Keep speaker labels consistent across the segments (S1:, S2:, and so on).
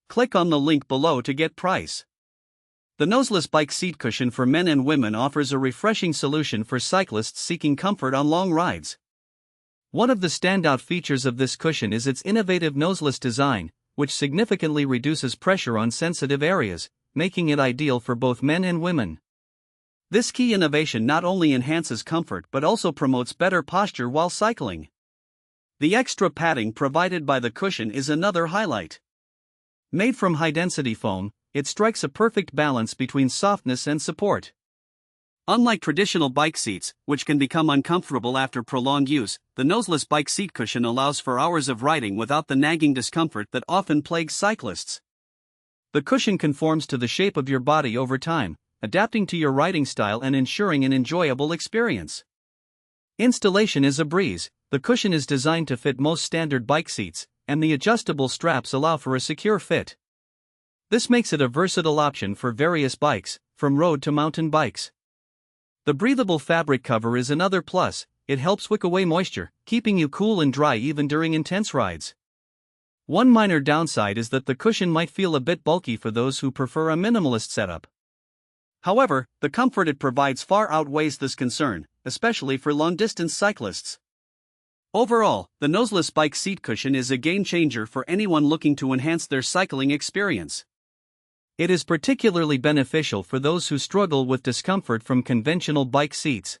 S1: Click on the link below to get price. The Noseless Bike Seat Cushion for men and women offers a refreshing solution for cyclists seeking comfort on long rides. One of the standout features of this cushion is its innovative noseless design, which significantly reduces pressure on sensitive areas, making it ideal for both men and women. This key innovation not only enhances comfort but also promotes better posture while cycling. The extra padding provided by the cushion is another highlight. Made from high-density foam, it strikes a perfect balance between softness and support. Unlike traditional bike seats, which can become uncomfortable after prolonged use, the Noseless Bike Seat Cushion allows for hours of riding without the nagging discomfort that often plagues cyclists. The cushion conforms to the shape of your body over time, adapting to your riding style and ensuring an enjoyable experience. Installation is a breeze. The cushion is designed to fit most standard bike seats, and the adjustable straps allow for a secure fit. This makes it a versatile option for various bikes, from road to mountain bikes. The breathable fabric cover is another plus. It helps wick away moisture, keeping you cool and dry even during intense rides. One minor downside is that the cushion might feel a bit bulky for those who prefer a minimalist setup. However, the comfort it provides far outweighs this concern, especially for long-distance cyclists. Overall, the Noseless Bike Seat Cushion is a game-changer for anyone looking to enhance their cycling experience. It is particularly beneficial for those who struggle with discomfort from conventional bike seats.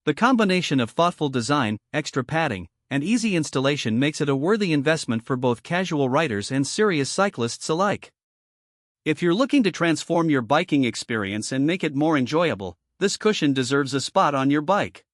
S1: The combination of thoughtful design, extra padding, and easy installation makes it a worthy investment for both casual riders and serious cyclists alike. If you're looking to transform your biking experience and make it more enjoyable, this cushion deserves a spot on your bike.